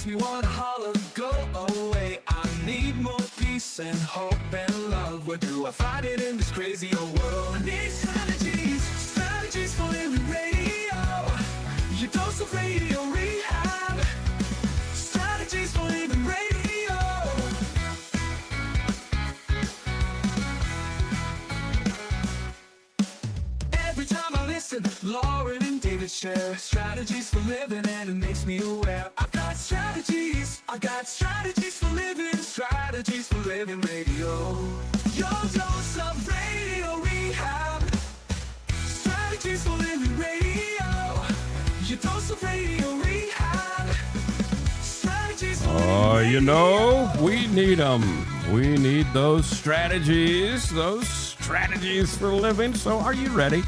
me wanna holler, go away. I need more peace and hope and love. Where do I find it in this crazy old world? I need strategies, strategies for living radio. Your dose of radio rehab. Strategies for living radio. Every time I listen, Lauren and David share strategies for living, and it makes me aware. I've got strategies for living, strategies for living radio. Your dose of radio rehab. Strategies for living radio. Your dose of radio rehab. Strategies for Oh, you know, we need them. We need those strategies for living. So are you ready?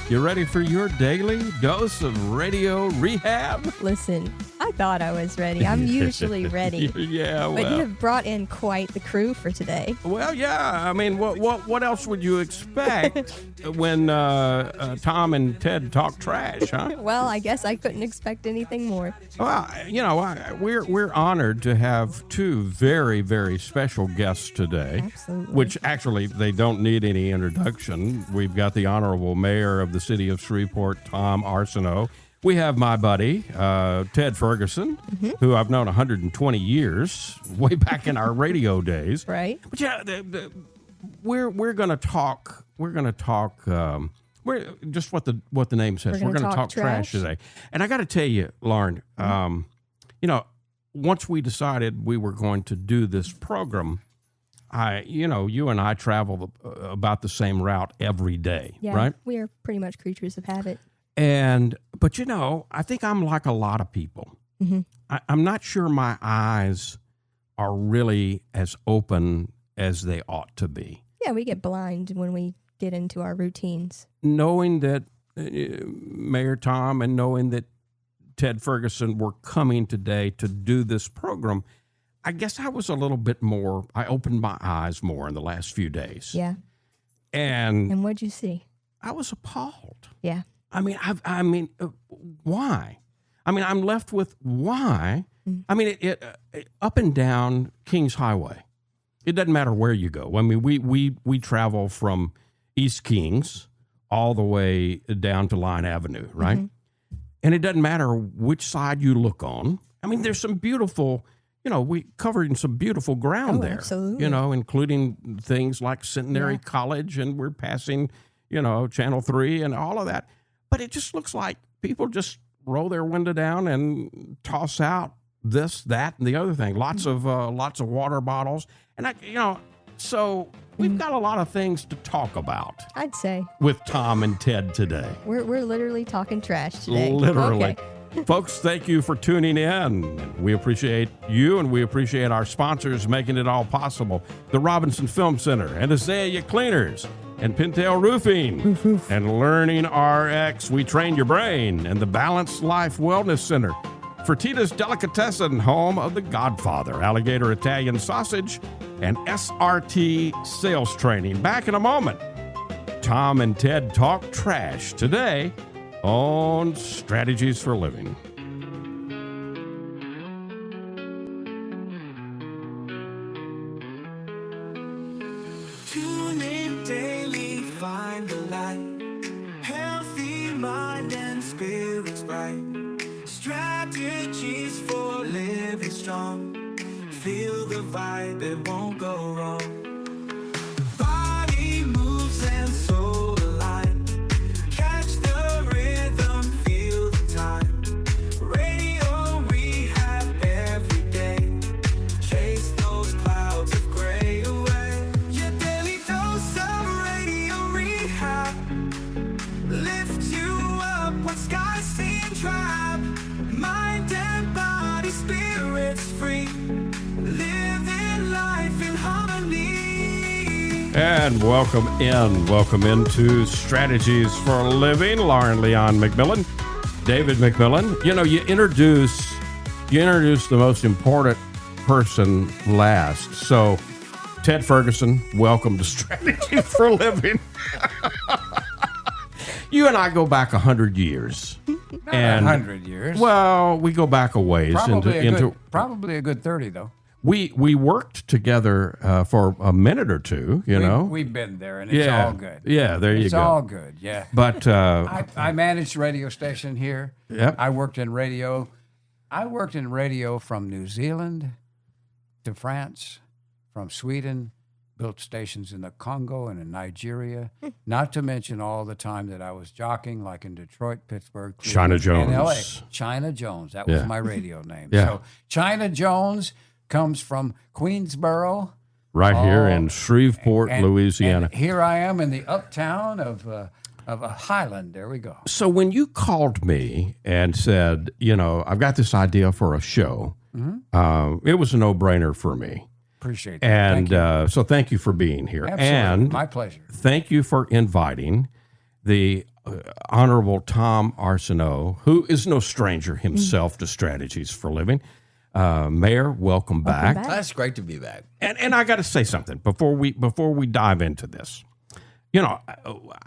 You ready for your daily dose of radio rehab? Listen, I thought I was ready. I'm usually ready. Yeah, well. But you have brought in quite the crew for today. Well, yeah. I mean, what else would you expect when Tom and Ted talk trash, huh? Well, I guess I couldn't expect anything more. Well, you know, we're honored to have two very, very special guests today. Absolutely. Which actually they don't need any introduction. We've got the Honorable Mayor of the City of Shreveport, Tom Arceneaux. We have my buddy, Ted Ferguson, who I've known 120 years, way back in our radio days. Right. But yeah, we're going to talk. We're just what the name says. We're going to talk trash today. And I got to tell you, Lauren, you know, once we decided we were going to do this program, you and I travel about the same route every day, Yeah, right? we are pretty much creatures of habit. But you know, I think I'm like a lot of people. I'm not sure my eyes are really as open as they ought to be. Yeah, we get blind when we get into our routines. Knowing that Mayor Tom and knowing that Ted Ferguson were coming today to do this program, I guess I was a little bit more, I opened my eyes more in the last few days. Yeah. And what'd you see? I was appalled. Yeah. I mean, why? I mean, I'm left with why. I mean, it up and down Kings Highway. It doesn't matter where you go. I mean, we travel from East Kings all the way down to Line Avenue, right? And it doesn't matter which side you look on. I mean, there's some beautiful, you know, we covered some beautiful ground there. Absolutely. You know, including things like Centenary College, and we're passing, you know, Channel 3 and all of that. But it just looks like people just roll their window down and toss out this, that, and the other thing. Lots of water bottles, and so we've got a lot of things to talk about. I'd say with Tom and Ted today. We're literally talking trash today. Literally. Okay. Folks, thank you for tuning in. We appreciate you, and we appreciate our sponsors making it all possible. The Robinson Film Center and Azalea Cleaners and Pintail Roofing and Learning RX. We train your brain, and the Balanced Life Wellness Center. Fertitta's Delicatessen, home of The Godfather, Alligator Italian Sausage, and SRT Sales Training. Back in a moment. Tom and Ted talk trash today on Strategies for Living. Tune in daily, find the light. Healthy mind and spirits bright. Strategies for living strong. Feel the vibe, it won't go wrong. Body moves and soul align. Catch the rhythm, feel the time. Radio rehab every day. Chase those clouds of gray away. Your daily dose of radio rehab. Lift you up when skies seem trapped. Mind and body, spirits free. Living life in harmony. And welcome into Strategies for Living. Lauren Leon McMillian, David McMillian. You know, you introduce the most important person last. So, Ted Ferguson, welcome to Strategies for Living. You and I go back 100 years. And 100 years. well, we go back a ways Probably a good 30, though. we worked together for a minute or two, you know. We've been there, and it's all good. Yeah, there you It's go. all good, yeah. But I managed a radio station here. Yep. I worked in radio. I worked in radio from New Zealand to France, from Sweden, built stations in the Congo and in Nigeria, not to mention all the time that I was jockeying, like in Detroit, Pittsburgh, China Cleveland, and L.A. Jones. China Jones, that was my radio name. Yeah. So China Jones comes from Queensboro. right here in Shreveport, and- Louisiana. And here I am in the uptown of Highland. There we go. So when you called me and said, you know, I've got this idea for a show, it was a no-brainer for me. Appreciate that. And Thank you. so thank you for being here. Absolutely. And My pleasure. thank you for inviting the Honorable Tom Arceneaux, who is no stranger himself to Strategies for Living. Mayor, welcome back. That's great to be back. And I got to say something before we dive into this. You know,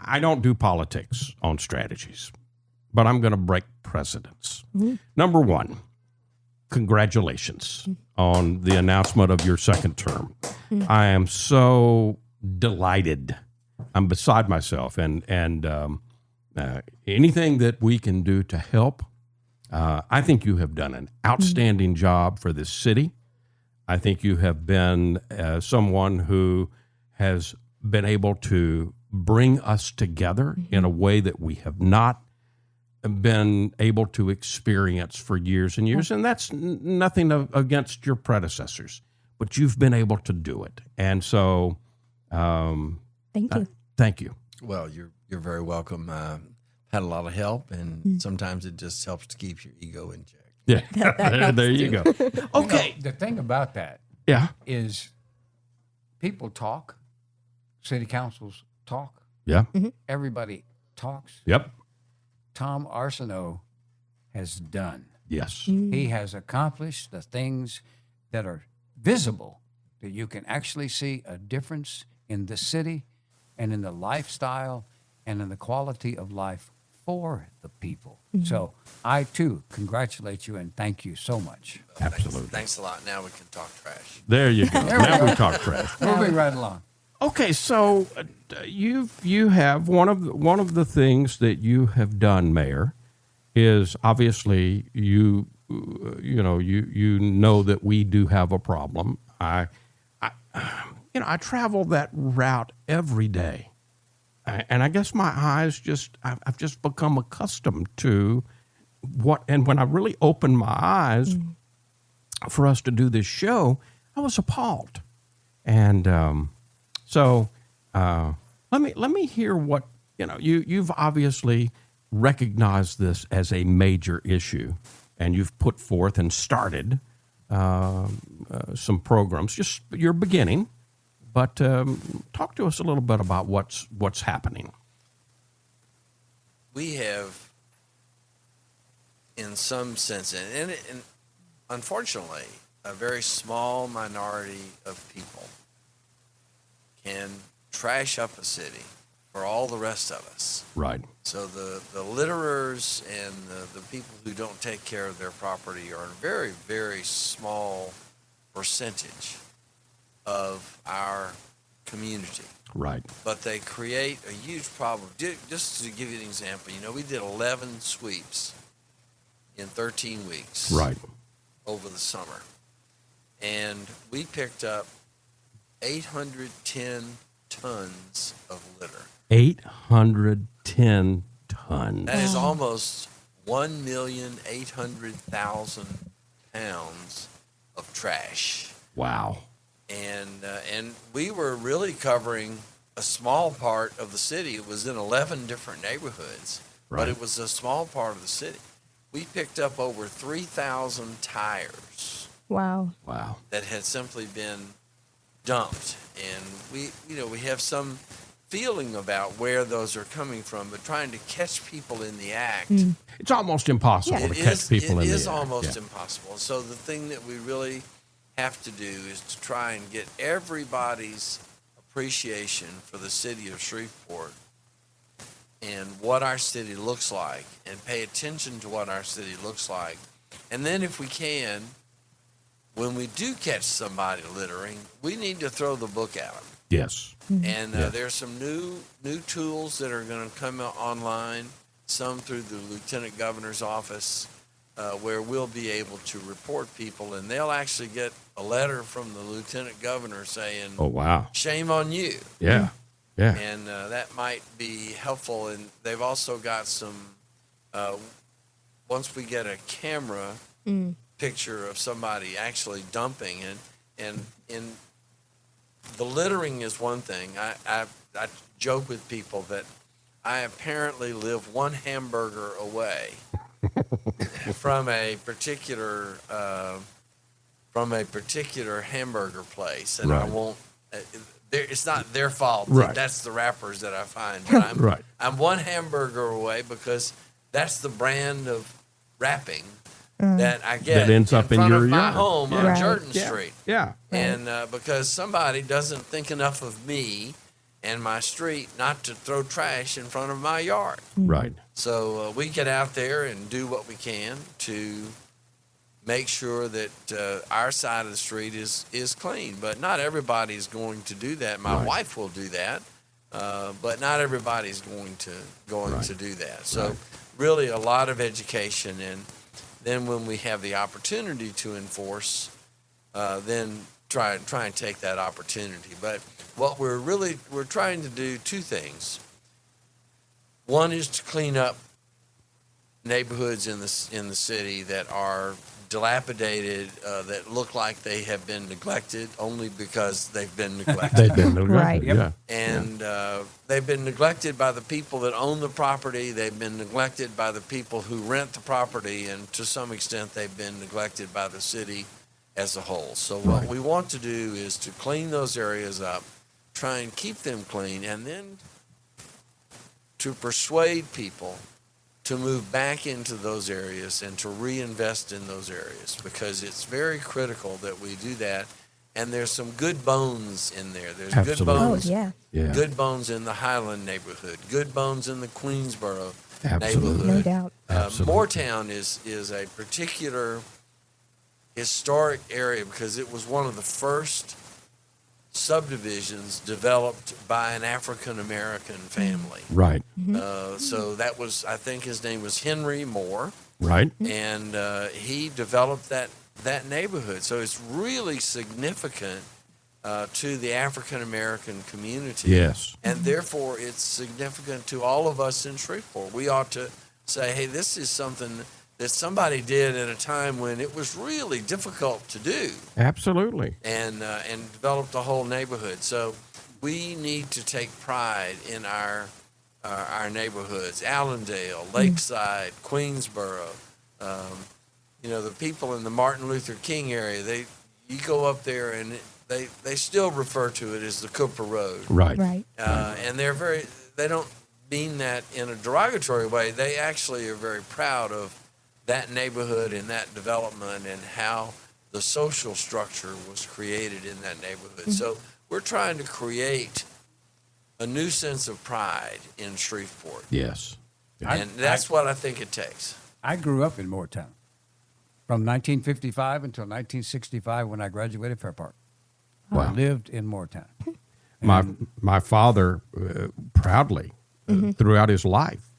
I don't do politics on Strategies, but I'm going to break precedents. Number one, congratulations on the announcement of your second term. I am so delighted. I'm beside myself, and anything that we can do to help, I think you have done an outstanding job for this city. I think you have been someone who has been able to bring us together in a way that we have not been able to experience for years and years. And that's nothing against your predecessors, but you've been able to do it. And so Thank you. thank you. Well, you're very welcome. Had a lot of help, and sometimes it just helps to keep your ego in check. Yeah, there you go. Okay. The thing about that Yeah. is people talk, city councils talk, Yeah. everybody talks. Yep. Tom Arceneaux has done. Yes. He has accomplished the things that are visible, that you can actually see a difference in the city and in the lifestyle and in the quality of life for the people. So I, too, congratulate you and thank you so much. Absolutely. Thanks a lot. Now we can talk trash. There you go. Now we talk trash. Moving right along. Okay, so you have one of the things that you have done, Mayor, is obviously you know that we do have a problem. I travel that route every day, and I guess my eyes I've just become accustomed to what. And when I really opened my eyes for us to do this show, I was appalled, and. So let me hear what you've obviously recognized this as a major issue, and you've put forth and started some programs. Just you're beginning, but talk to us a little bit about what's happening. We have, in some sense, and unfortunately, a very small minority of people can trash up a city for all the rest of us. Right. So the litterers and the people who don't take care of their property are a very, very small percentage of our community. Right. But they create a huge problem. Just to give you an example, we did 11 sweeps in 13 weeks. Right. Over the summer. And we picked up 810 tons of litter. 810 tons. That is almost 1,800,000 pounds of trash. Wow. And we were really covering a small part of the city. It was in 11 different neighborhoods, but it was a small part of the city. We picked up over 3,000 tires. Wow. That had simply been dumped, and we have some feeling about where those are coming from, but trying to catch people in the act. It's almost impossible to catch people in the act. It is almost impossible. So the thing that we really have to do is to try and get everybody's appreciation for the city of Shreveport and what our city looks like and pay attention to what our city looks like. And then if we can, when we do catch somebody littering, we need to throw the book at them. Yes. And there's some new tools that are going to come out online, some through the Lieutenant Governor's office, where we'll be able to report people, and they'll actually get a letter from the Lieutenant Governor saying, Oh, wow. shame on you. Yeah. Yeah. And that might be helpful. And they've also got some, once we get a camera picture of somebody actually dumping, and the littering is one thing. I joke with people that I apparently live one hamburger away from a particular hamburger place, and I Right. won't. It's not their fault. Right. That's the wrappers that I find. But Right. I'm one hamburger away because that's the brand of wrapping that I get That ends up in front your of my yard. home Yeah. on Right. Jordan Yeah. Street. Yeah. And because somebody doesn't think enough of me and my street not to throw trash in front of my yard. Right. So we get out there and do what we can to make sure that our side of the street is clean. But not everybody's going to do that. My Right. wife will do that, but not everybody's going to do that. So really a lot of education, and then when we have the opportunity to enforce, then try and take that opportunity. But what we're trying to do two things. One is to clean up neighborhoods in the city that are dilapidated, that look like they have been neglected only because they've been neglected. They've been neglected. Right. Yeah. And they've been neglected by the people that own the property. They've been neglected by the people who rent the property. And to some extent, they've been neglected by the city as a whole. So what we want to do is to clean those areas up, try and keep them clean, and then to persuade people to move back into those areas and to reinvest in those areas, because it's very critical that we do that. And there's some good bones in there. There's good Absolutely. Oh, bones. yeah. Yeah. Good bones in the Highland neighborhood. Good bones in the Queensboro Absolutely. neighborhood. No doubt. Absolutely. Moortown is a particular historic area because it was one of the first subdivisions developed by an African American family. Right. So that was, I think his name was Henry Moore, Right. and he developed that neighborhood. So it's really significant to the African American community. Yes. And therefore, it's significant to all of us in Shreveport. We ought to say, hey, this is something that somebody did at a time when it was really difficult to do, Absolutely. and developed the whole neighborhood. So we need to take pride in our neighborhoods: Allendale, Lakeside, Queensboro. The people in the Martin Luther King area, you go up there and they still refer to it as the Cooper Road. Right. Right. And they don't mean that in a derogatory way. They actually are very proud of that neighborhood and that development and how the social structure was created in that neighborhood. So we're trying to create a new sense of pride in Shreveport. Yes. And that's what I think it takes. I grew up in Moortown from 1955 until 1965 when I graduated Fair Park. I Wow. lived in Moortown. My father proudly throughout his life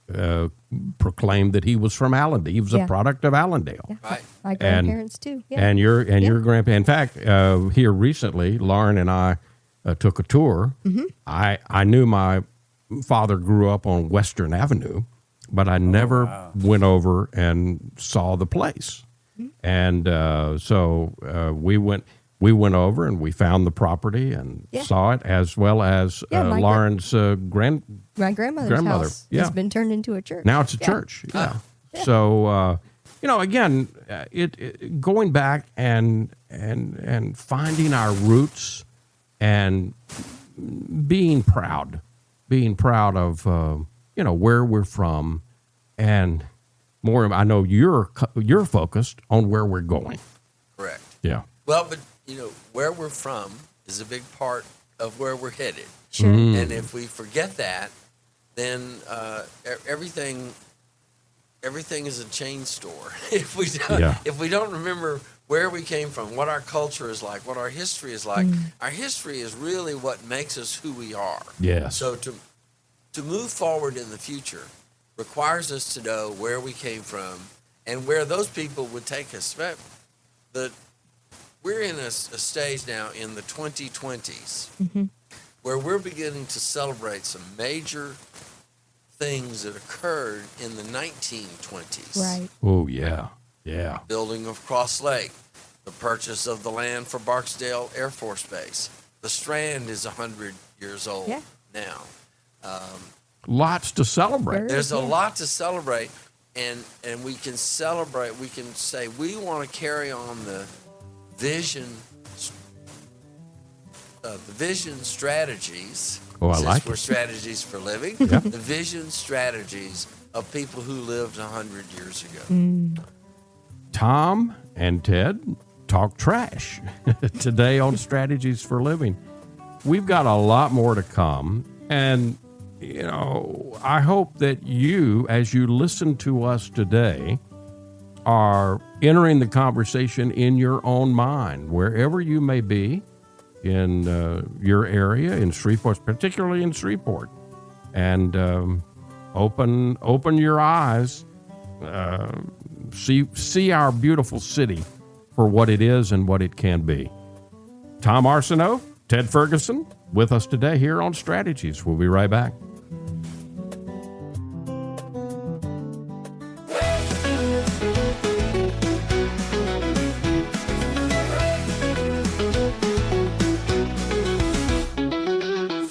proclaimed that he was from Allendale. He was a Yeah. product of Allendale. Right. My grandparents too. Yeah. And your grandpa. In fact, here recently, Lauren and I took a tour. I knew my father grew up on Western Avenue, but I never went over and saw the place. And so we went over and we found the property and Yeah. saw it, as well as Yeah, my Lauren's My grandmother's grandmother, house yeah. has been turned into a church. now it's a Yeah. church. Yeah. So again, it going back and finding our roots and being proud of where we're from, and more. I know you're focused on where we're going. Correct. Yeah. Well, but where we're from is a big part of where we're headed. Sure. And if we forget that, then everything is a chain store. If we don't remember where we came from, what our culture is like, what our history is like, our history is really what makes us who we are. Yes. So to move forward in the future requires us to know where we came from and where those people would take us. We're in a stage now in the 2020s where we're beginning to celebrate some major things that occurred in the 1920s. Right. Oh, yeah. Yeah. Building of Cross Lake, the purchase of the land for Barksdale Air Force Base. The Strand is 100 years old now. Lots to celebrate. There's a lot to celebrate, and we can celebrate. We can say we want to carry on the vision strategies. Oh, I since like we're it. strategies for living. Yeah. The vision strategies of people who lived 100 years ago. Tom and Ted talk trash today on Strategies for Living. We've got a lot more to come. And, you know, I hope that you, as you listen to us today, are entering the conversation in your own mind, wherever you may be in your area, in Shreveport, particularly in Shreveport. And open your eyes, see our beautiful city for what it is and what it can be. Tom Arceneaux, Ted Ferguson, with us today here on Strategies. We'll be right back.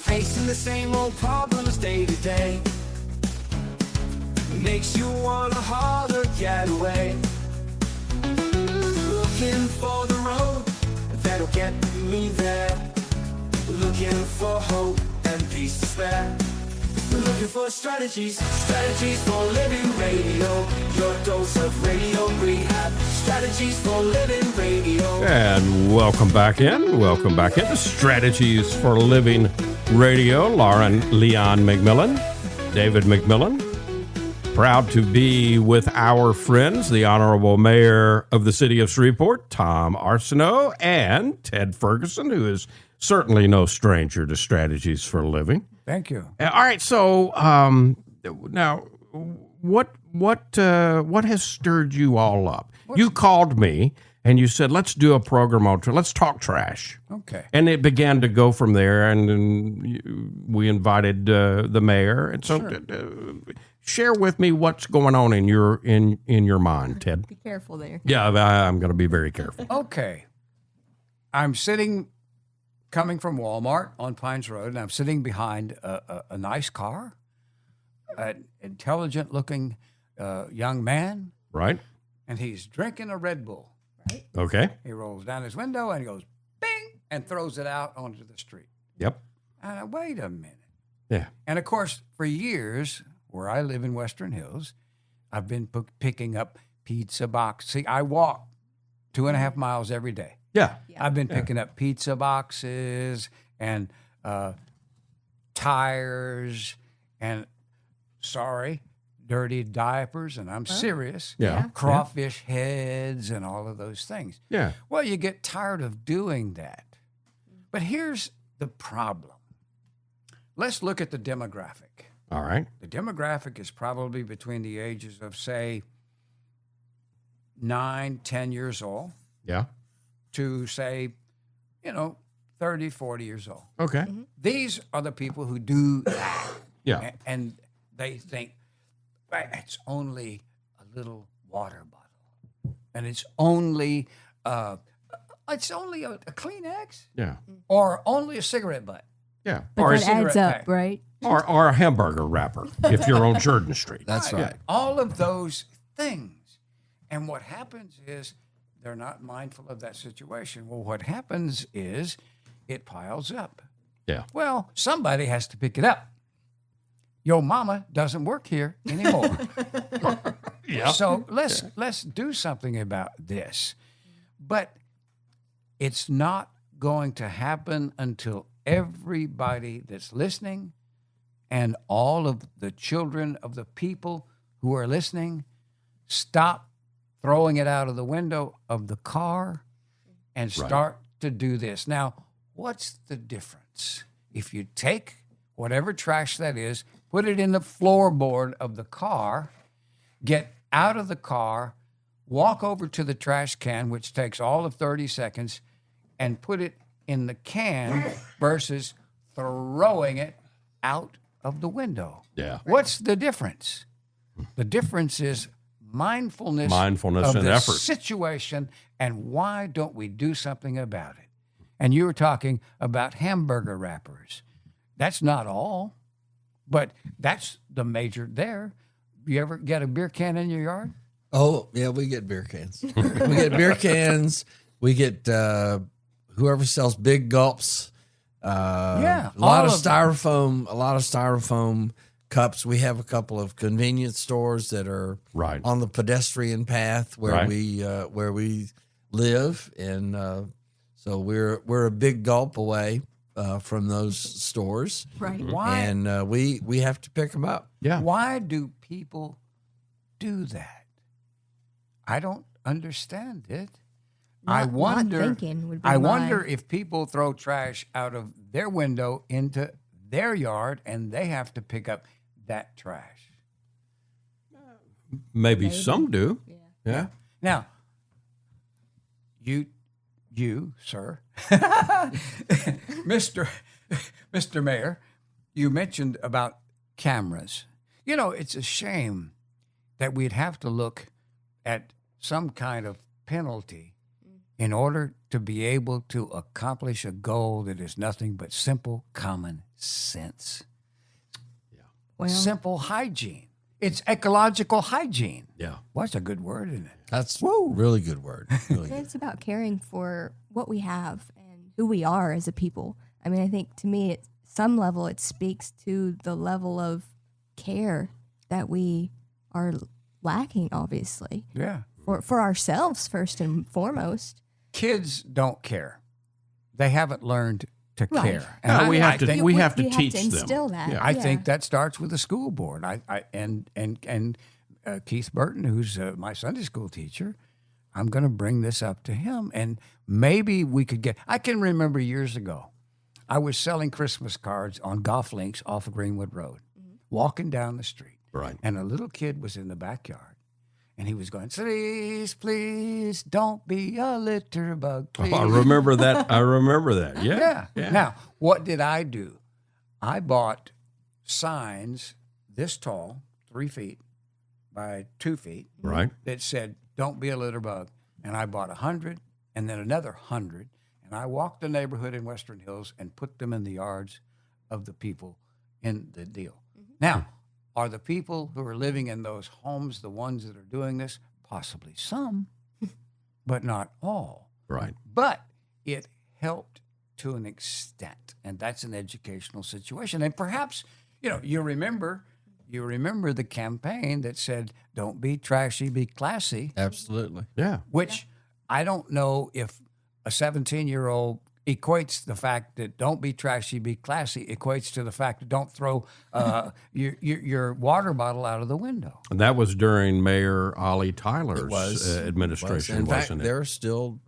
Facing the same old problems day to day makes you want a harder getaway. Looking for the road that'll get me there. Looking for hope and peace to spare. Looking for strategies for living radio. Your dose of radio rehab. Strategies for living radio. And welcome back to Strategies for Living Radio. Leon McMillian, David McMillian. Proud to be with our friends, the Honorable Mayor of the City of Shreveport, Tom Arceneaux, and Ted Ferguson, who is certainly no stranger to Strategies for a Living. Thank you. All right, so now, what has stirred you all up? You called me and you said, "Let's do a program on let's talk trash." Okay. And it began to go from there, and then we invited the mayor, and so. Sure. Share with me what's going on in your mind, Ted. Be careful there. Yeah, I'm going to be very careful. Okay. I'm coming from Walmart on Pines Road, and I'm sitting behind a nice car, an intelligent-looking young man, Right? and he's drinking a Red Bull. Okay. He rolls down his window and he goes, bing, and throws it out onto the street. Yep. And I wait a minute. Yeah. And, of course, for years, where I live in Western Hills, I've been picking up pizza boxes. See, I walk 2.5 miles every day. Yeah. I've been picking up pizza boxes and tires and, dirty diapers, and I'm serious. Yeah. Crawfish heads and all of those things. Yeah. Well, you get tired of doing that. But here's the problem. Let's look at the demographic. All right. The demographic is probably between the ages of, say, 9, 10 years old Yeah. to, say, 30, 40 years old. Okay. These are the people who do that. Yeah. And they think, it's only a little water bottle. And it's only a Kleenex Yeah. or only a cigarette butt. Yeah. But Or, that adds cigarette up, pack. right? or a hamburger wrapper if you're on Jordan Street. That's right. All of those things. And what happens is they're not mindful of that situation. Well, what happens is it piles up. Yeah. Well, somebody has to pick it up. Your mama doesn't work here anymore. Yeah. So let's do something about this. But it's not going to happen until everybody that's listening and all of the children of the people who are listening, stop throwing it out of the window of the car and start to do this. Now, what's the difference? If you take whatever trash that is, put it in the floorboard of the car, get out of the car, walk over to the trash can, which takes all of 30 seconds, and put it in the can versus throwing it out of the window. Yeah. What's the difference? The difference is mindfulness of and the effort. situation, and why don't we do something about it? And you were talking about hamburger wrappers. That's not all, but that's the major there. You ever get a beer can in your yard? Oh, yeah, we get beer cans. We get beer cans. We get whoever sells big gulps. Yeah, a lot all of of styrofoam cups. We have a couple of convenience stores that are Right. on the pedestrian path where Right. we live, and so we're a big gulp away from those stores, Right. Why? and we have to pick them up. Yeah. Why do people do that? I don't understand it. I Not wonder. thinking would be I my- wonder if people throw trash out of their window into their yard, and they have to pick up that trash. Maybe some do. Yeah. Now, you, sir, Mr. Mayor, you mentioned about cameras. You know, it's a shame that we'd have to look at some kind of penalty in order to be able to accomplish a goal that is nothing but simple common sense. Well, Simple hygiene. It's ecological hygiene. Yeah. Well, that's a good word, isn't it? That's really good word. Really good. it's about caring for what we have and who we are as a people. I mean, I think to me, at some level, it speaks to the level of care that we are lacking, obviously, Yeah. for ourselves first and foremost. Kids don't care. They haven't learned to Right. care. No, we have to- think, we have to teach them. instill that. Yeah. I think that starts with the school board. And Keith Burton, who's my Sunday school teacher, I'm going to bring this up to him, and maybe we could get. I can remember years ago, I was selling Christmas cards on golf links off of Greenwood Road, walking down the street, Right. and a little kid was in the backyard. And he was going, please, don't be a litter bug, please. Oh, I remember that. Yeah. Yeah. Now, what did I do? I bought signs this tall, 3 feet by 2 feet, Right. that said, don't be a litter bug. And I bought 100 and then another 100. And I walked the neighborhood in Western Hills and put them in the yards of the people in the deal. Now, are the people who are living in those homes the ones that are doing this? Possibly some, but not all. Right. But it helped to an extent, and that's an educational situation. And perhaps, you remember the campaign that said, "Don't be trashy, be classy," Absolutely. Yeah. which I don't know if a 17-year-old equates the fact that "don't be trashy, be classy" equates to the fact that don't throw your water bottle out of the window. And that was during Mayor Ollie Tyler's Was. administration, In fact, wasn't it? there are still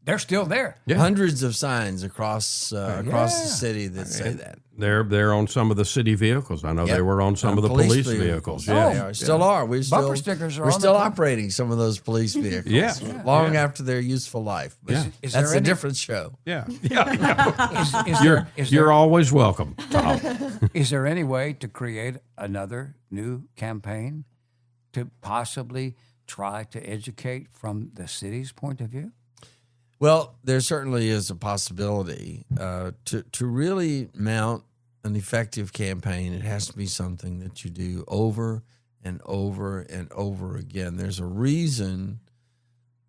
They're still there. Yeah. hundreds of signs across the Yeah. city that say that. They're on some of the city vehicles. I know Yep. they were on some of the police vehicles. Yeah, Yeah. they are. Still are. We still, Bumper stickers are we're on the still car. operating some of those police vehicles. Yeah. Long after their useful life. But Yeah. Is that's there a any- different show. Yeah. Is You're always welcome, Tom. Is there any way to create another new campaign to possibly try to educate from the city's point of view? Well, there certainly is a possibility to really mount an effective campaign. It has to be something that you do over and over and over again. There's a reason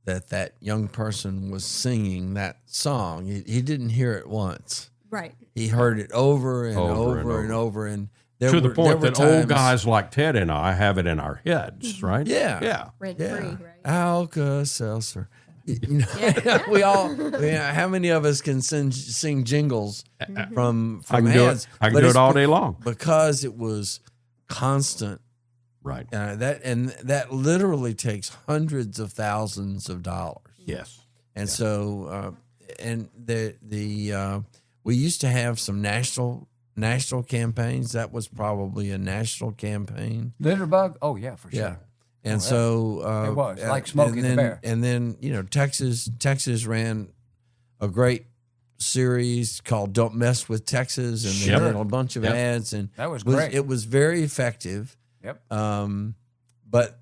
that young person was singing that song. He didn't hear it once. Right. He heard it over and Over and over and over. And there To the were- point there were that old times- guys like Ted and I have it in our heads, right? Yeah. Yeah. Rent Yeah. free, right? Alka-Seltzer. You know, we all. How many of us can sing jingles from I can do ads? it. I can But do it's it all day long. because it was constant. Right. That literally takes hundreds of thousands of dollars. Yes. And so, we used to have some national campaigns. That was probably a national campaign. Litterbug? Oh, yeah, for sure. Yeah. And so It was, like Smokey the Bear. And then, Texas ran a great series called Don't Mess with Texas, and they Sure. did a bunch of Yep. ads, and That was great. It was very effective. Yep. But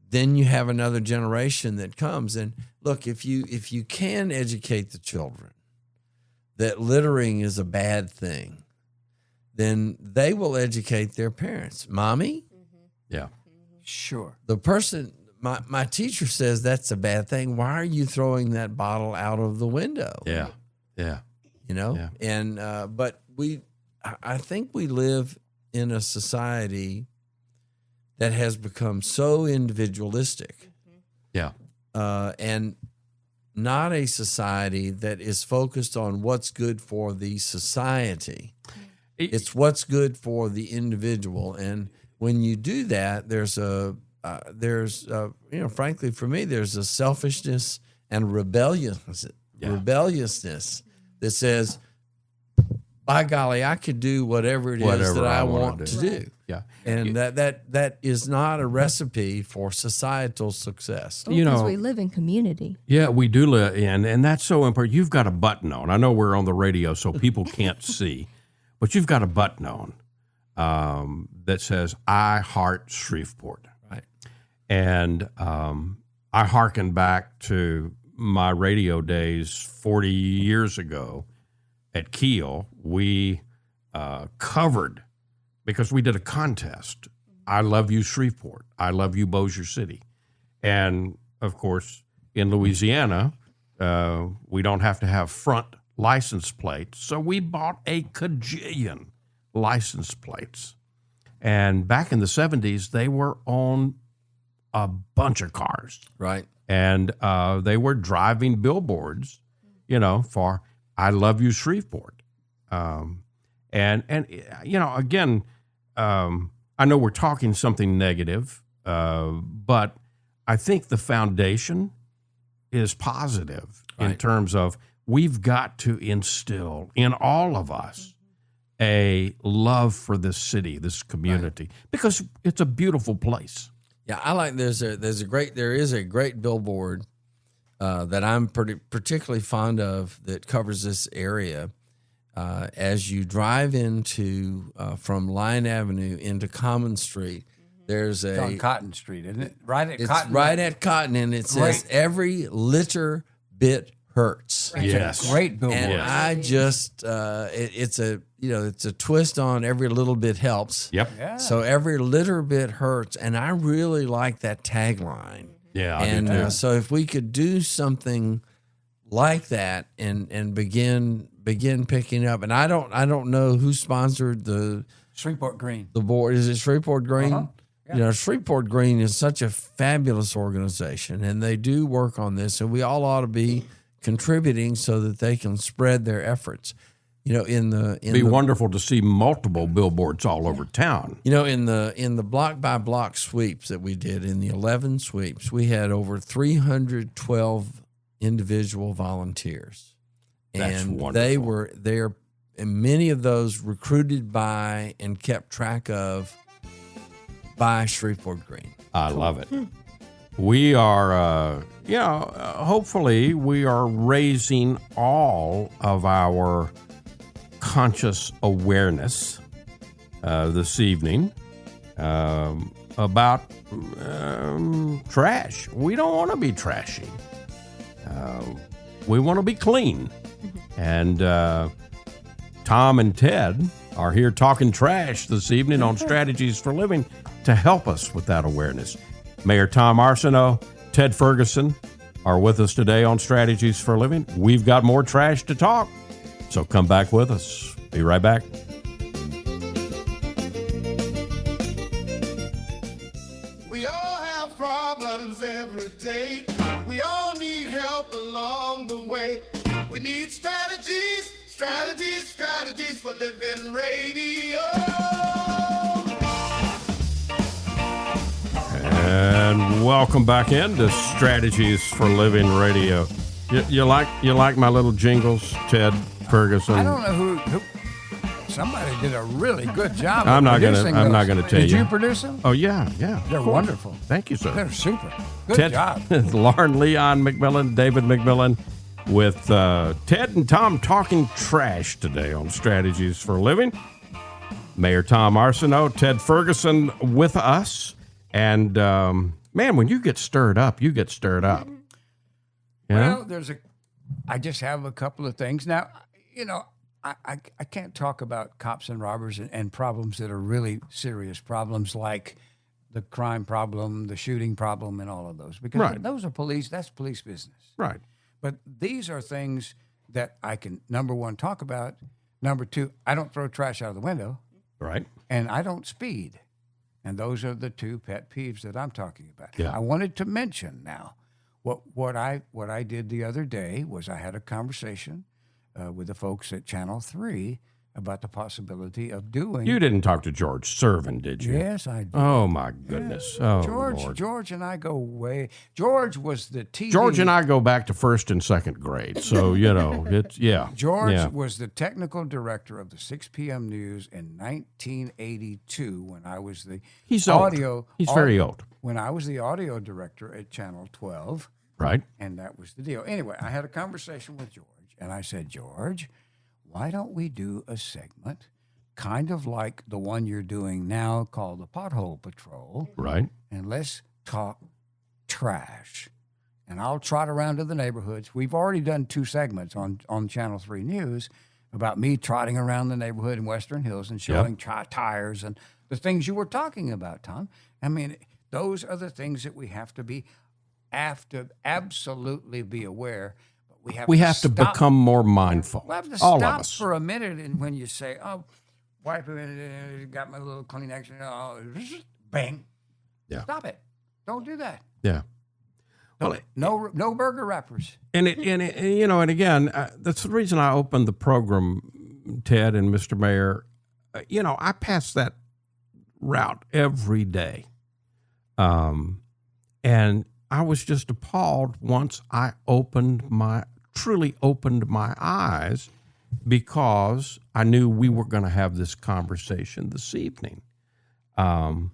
then you have another generation that comes, and look, if you can educate the children that littering is a bad thing, then they will educate their parents. Mommy, Yeah. Sure. the person, my teacher says that's a bad thing. Why are you throwing that bottle out of the window? Yeah. Yeah. You know? Yeah. And, but I think we live in a society that has become so individualistic. Yeah. And not a society that is focused on what's good for the society. It's what's good for the individual. And when you do that, frankly, for me, there's a selfishness and rebelliousness that says, by golly, I could do whatever it is that I want to do. Yeah. And that is not a recipe for societal success. Well, You 'cause know- we live in community. Yeah, we do live, and that's so important. You've got a button on. I know we're on the radio, so people can't see, but you've got a button on that says "I Heart Shreveport." Right. And I hearken back to my radio days 40 years ago at Kiel. We covered, because we did a contest, I Love You Shreveport, I Love You Bossier City. And, of course, in Louisiana, we don't have to have front license plates, so we bought a cajillion license plates. And back in the 70s, they were on a bunch of cars. Right. And they were driving billboards, for I Love You Shreveport. And again, I know we're talking something negative, but I think the foundation is positive in terms of we've got to instill in all of us a love for this city, this community, because it's a beautiful place. Yeah, I like there is a great billboard that I'm particularly fond of that covers this area. As you drive into from Line Avenue into Common Street, there's It's on Cotton Street, isn't it? it's right at Cotton, and it says every litter bit hurts. Yes. It's a great billboard. And I just it's a twist on every little bit helps. Yep. Yeah. So every litter bit hurts, and I really like that tagline. Yeah. I do And too. so if we could do something like that and begin picking up, and I don't know who sponsored the Shreveport Green. board. Is it Shreveport Green? Uh-huh. Yeah. Shreveport Green is such a fabulous organization, and they do work on this, and we all ought to be contributing so that they can spread their efforts. It'd be wonderful to see multiple billboards all over town. in the block by block sweeps that we did, in the 11 sweeps, we had over 312 individual volunteers. That's and wonderful. and many of those recruited by and kept track of by Shreveport Green. I love it. We are, hopefully we are raising all of our conscious awareness this evening about trash. We don't want to be trashy. We want to be clean. And Tom and Ted are here talking trash this evening on Strategies for Living to help us with that awareness. Mayor Tom Arceneaux, Ted Ferguson are with us today on Strategies for Living. We've got more trash to talk, so come back with us. Be right back. We all have problems every day. We all need help. We need strategies, strategies, strategies for living radio. And welcome back into Strategies for Living Radio. You like my little jingles, Ted Ferguson? I don't know who somebody did a really good job. I'm of not gonna. producing I'm those. not gonna tell Did you. you produce them? Oh yeah. They're of course. wonderful. Thank you, sir. They're super. Good Ted, job. Lauren Leon McMillian, David McMillian, with Ted and Tom talking trash today on Strategies for Living. Mayor Tom Arceneaux, Ted Ferguson with us, and man, when you get stirred up, you get stirred up. Yeah. Well, I just have a couple of things now. I can't talk about cops and robbers and problems that are really serious problems like the crime problem, the shooting problem, and all of those, because Right. those are that's police business. Right. But these are things that I can, number one, talk about. Number two, I don't throw trash out of the window, Right. and I don't speed. And those are the two pet peeves that I'm talking about. Yeah. I wanted to mention now what I did the other day was I had a conversation with the folks at Channel 3 about the possibility of doing. You didn't talk to George Servin, did you? Yes, I did. Oh my goodness. Oh Lord. George and I go way. George was the TV. George and I go back to first and second grade, so it's yeah. George yeah. was the technical director of the 6 p.m. news in 1982 when I was the He's old. audio. He's very old. When I was the audio director at Channel 12, Right. and that was the deal. Anyway, I had a conversation with George, and I said, George, why don't we do a segment kind of like the one you're doing now called the Pothole Patrol, Right. and let's talk trash. And I'll trot around to the neighborhoods. We've already done 2 segments on Channel 3 News about me trotting around the neighborhood in Western Hills and showing tires and the things you were talking about, Tom. I mean, those are the things that we have to absolutely be aware. But We have to stop. become more mindful. We have to All stop of us. for a minute, and when you say, "Oh, wipe it, got my little Kleenex," bang, Yeah. stop it! Don't do that. Yeah. Well, No burger wrappers. and again, that's the reason I opened the program, Ted and Mr. Mayor. I pass that route every day, and I was just appalled once I truly opened my eyes, because I knew we were going to have this conversation this evening. I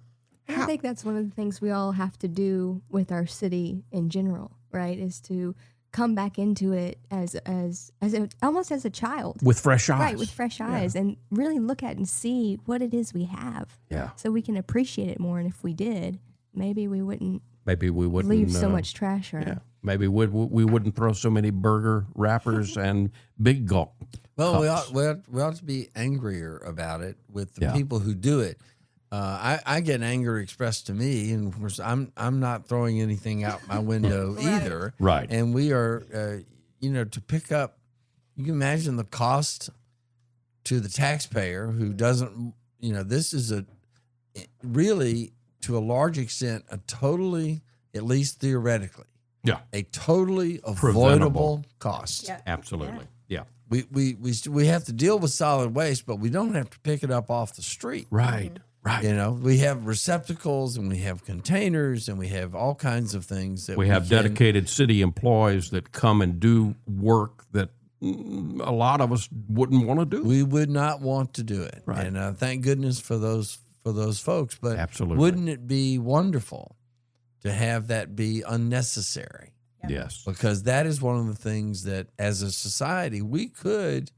think that's one of the things we all have to do with our city in general, right? Is to come back into it almost as a child. With fresh eyes. Right, with fresh eyes, and really look at and see what it is we have. Yeah. So we can appreciate it more. And if we did, maybe we wouldn't leave so much trash around. Yeah. Maybe we wouldn't throw so many burger wrappers and big gulp. Well, cups. we ought to be angrier about it with the people who do it. I get anger expressed to me, and of course, I'm not throwing anything out my window either. Right. And we are, to pick up. You can imagine the cost to the taxpayer who doesn't. This is really to a large extent a totally, at least theoretically, a totally avoidable cost. Yeah. Absolutely. Yeah. We have to deal with solid waste, but we don't have to pick it up off the street. Right. Right. We have receptacles and we have containers and we have all kinds of things that We have dedicated city employees that come and do work that a lot of us wouldn't want to do. We would not want to do it. Right. And thank goodness for those folks. But Absolutely. wouldn't it be wonderful to have that be unnecessary? Yes. Because that is one of the things that as a society we could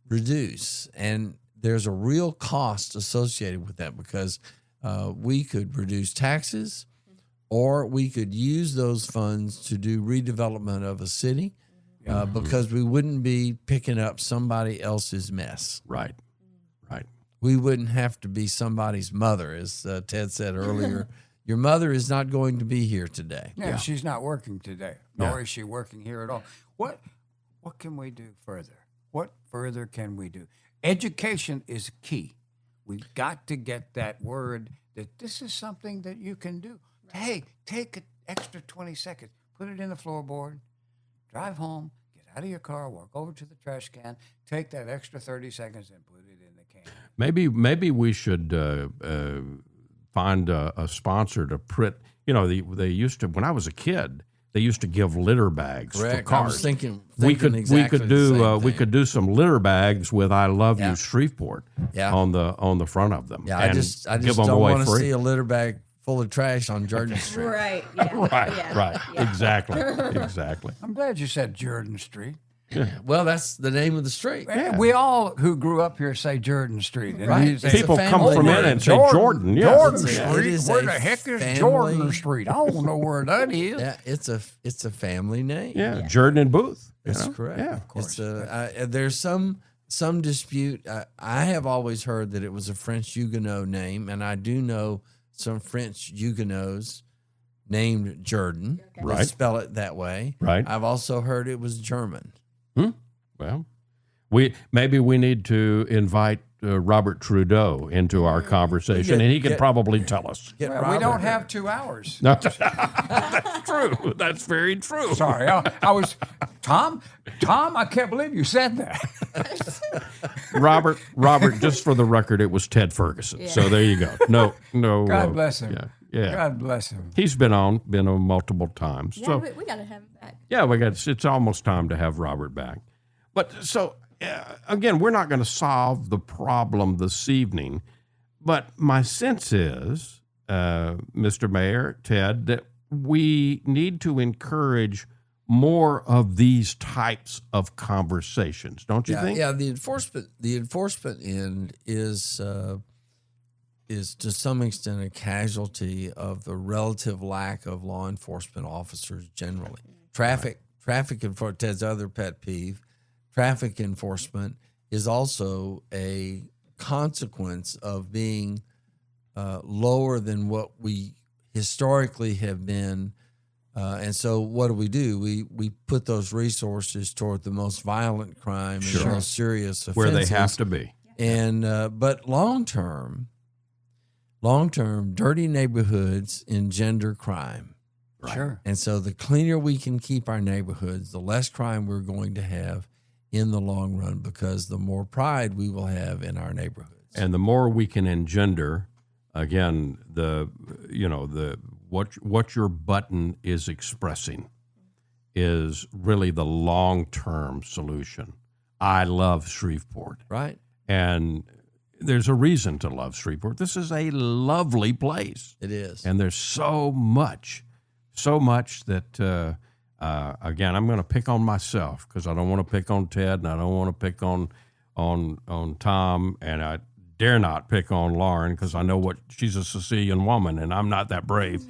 reduce, and there's a real cost associated with that, because we could reduce taxes, or we could use those funds to do redevelopment of a city, because we wouldn't be picking up somebody else's mess. Right. Right. We wouldn't have to be somebody's mother, as Ted said earlier. Your mother is not going to be here today. Yeah, she's not working today, nor is she working here at all. What can we do further? What further can we do? Education is key. We've got to get that word that this is something that you can do. Hey, take an extra 20 seconds, put it in the floorboard, drive home, get out of your car, walk over to the trash can, take that extra 30 seconds and put it in the can. Maybe we should find a sponsor to print. You know, they used to, when I was a kid, they used to give litter bags for Correct. cars. I was thinking we could exactly we could do some litter bags with "I love you, Shreveport" Yeah. on the front of them. Yeah, and I just give them don't away want to free. see a litter bag full of trash on Jordan Street. Right. Yeah. Right. Exactly. I'm glad you said Jordan Street. Well, that's the name of the street. We all who grew up here say Jordan Street. And Right. you say, It's a People come family from name. in and say Jordan. Yeah. Jordan It's a- Street. it is Where a the heck is family- Jordan Street? I don't know where that is. Yeah, it's a family name. Yeah, Jordan and Booth. you That's know? correct. Yeah. It's there's some dispute. I have always heard that it was a French Huguenot name, and I do know some French Huguenots named Jordan. Right. They spell it that way. Right. I've also heard it was German. Well, maybe we need to invite Robert Trudeau into our conversation, and he can probably tell us. Get Well, we Robert don't here. have 2 hours. No, that's true. That's very true. Sorry, I was Tom. I can't believe you said that. Robert, just for the record, it was Ted Ferguson. So there you go. No. God bless him. Yeah. God bless him. He's been on multiple times. Yeah, So we got to have him back. yeah, it's almost time to have Robert back. But so again, we're not going to solve the problem this evening. But my sense is, Mr. Mayor, Ted, that we need to encourage more of these types of conversations, don't you think? Yeah, the enforcement end is to some extent a casualty of the relative lack of law enforcement officers generally. Traffic enforcement, Ted's other pet peeve, traffic enforcement is also a consequence of being lower than what we historically have been. And so what do? We put those resources toward the most violent crime and the most serious offenses. Where they have to be. And but long term, dirty neighborhoods engender crime. Right. Sure. And so the cleaner we can keep our neighborhoods, the less crime we're going to have in the long run, because the more pride we will have in our neighborhoods. And the more we can engender, again, what your button is expressing is really the long-term solution. I love Shreveport. Right. And there's a reason to love Shreveport. This is a lovely place. It is. And there's so much that, again, I'm going to pick on myself because I don't want to pick on Ted and I don't want to pick on Tom, and I dare not pick on Lauren because I know what she's a Sicilian woman and I'm not that brave.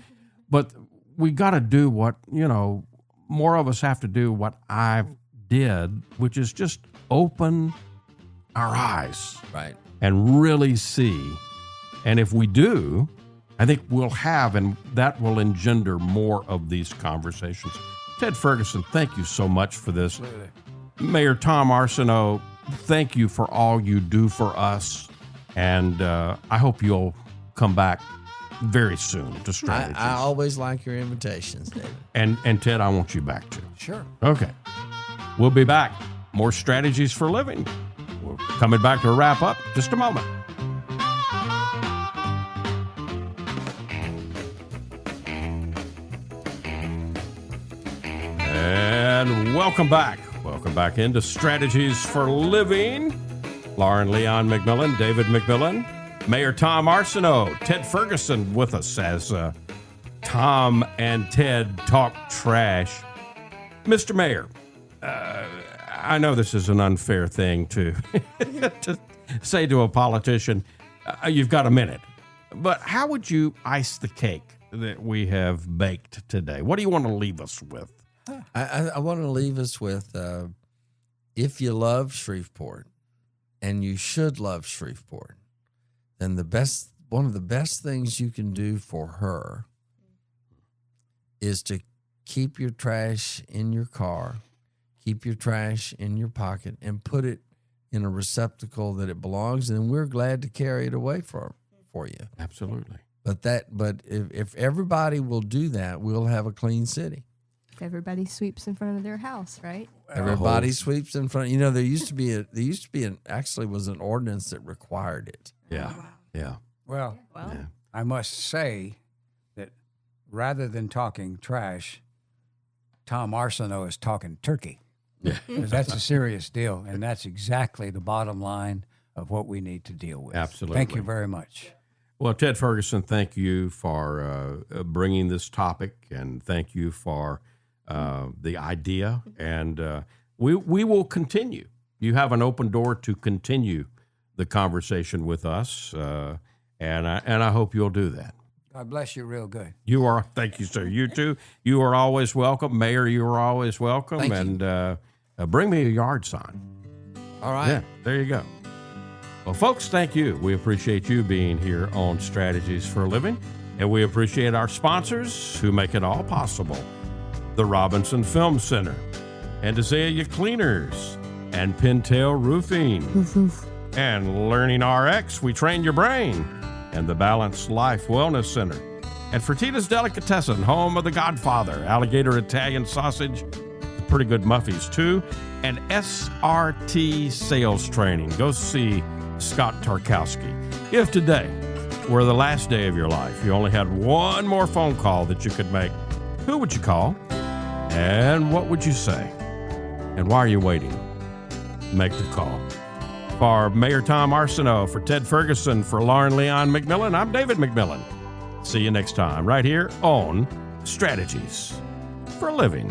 But we got to do what, more of us have to do what I did, which is just open our eyes. Right. And really see. And if we do, I think we'll have, and that will engender more of these conversations. Ted Ferguson, thank you so much for this. Absolutely. Mayor Tom Arceneaux, thank you for all you do for us. And I hope you'll come back very soon to Strategies. I always like your invitations, David. And Ted, I want you back too. Sure. Okay. We'll be back. More Strategies for Living. We're coming back to wrap up just a moment. And welcome back. Welcome back into Strategies for Living. Lauren Leon McMillian, David McMillian, Mayor Tom Arceneaux, Ted Ferguson with us as Tom and Ted talk trash. Mr. Mayor, I know this is an unfair thing to to say to a politician. You've got a minute. But how would you ice the cake that we have baked today? What do you want to leave us with? I want to leave us with, if you love Shreveport, and you should love Shreveport, then one of the best things you can do for her is to keep your trash in your car, keep your trash in your pocket, and put it in a receptacle that it belongs, and we're glad to carry it away for you. Absolutely. But if everybody will do that, we'll have a clean city. Everybody sweeps in front of their house, right? Everybody sweeps in front. You know, there used to be actually was an ordinance that required it. Yeah. Yeah. Well, I must say that rather than talking trash, Tom Arceneaux is talking turkey. Yeah. That's a serious deal, and that's exactly the bottom line of what we need to deal with. Absolutely. Thank you very much. Well, Ted Ferguson, thank you for bringing this topic, and thank you for the idea. And we will continue. You have an open door to continue the conversation with us, and I hope you'll do that. God bless you real good. You are. Thank you, sir. You too. You are always welcome. Mayor, you are always welcome. Thank and bring me a yard sign. All right. Yeah, there you go. Well, folks, thank you. We appreciate you being here on Strategies for a Living, and we appreciate our sponsors who make it all possible. The Robinson Film Center, and Azalea Cleaners, and Pintail Roofing, and Learning RX, We Train Your Brain, and the Balanced Life Wellness Center, and Fertitta's Delicatessen, home of the Godfather, alligator Italian sausage, pretty good muffies too, and SRT Sales Training. Go see Scott Tarkowski. If today were the last day of your life, you only had one more phone call that you could make, who would you call? And what would you say? And why are you waiting? Make the call. For Mayor Tom Arceneaux, for Ted Ferguson, for Lauren Leon McMillian, I'm David McMillian. See you next time, right here on Strategies for a Living.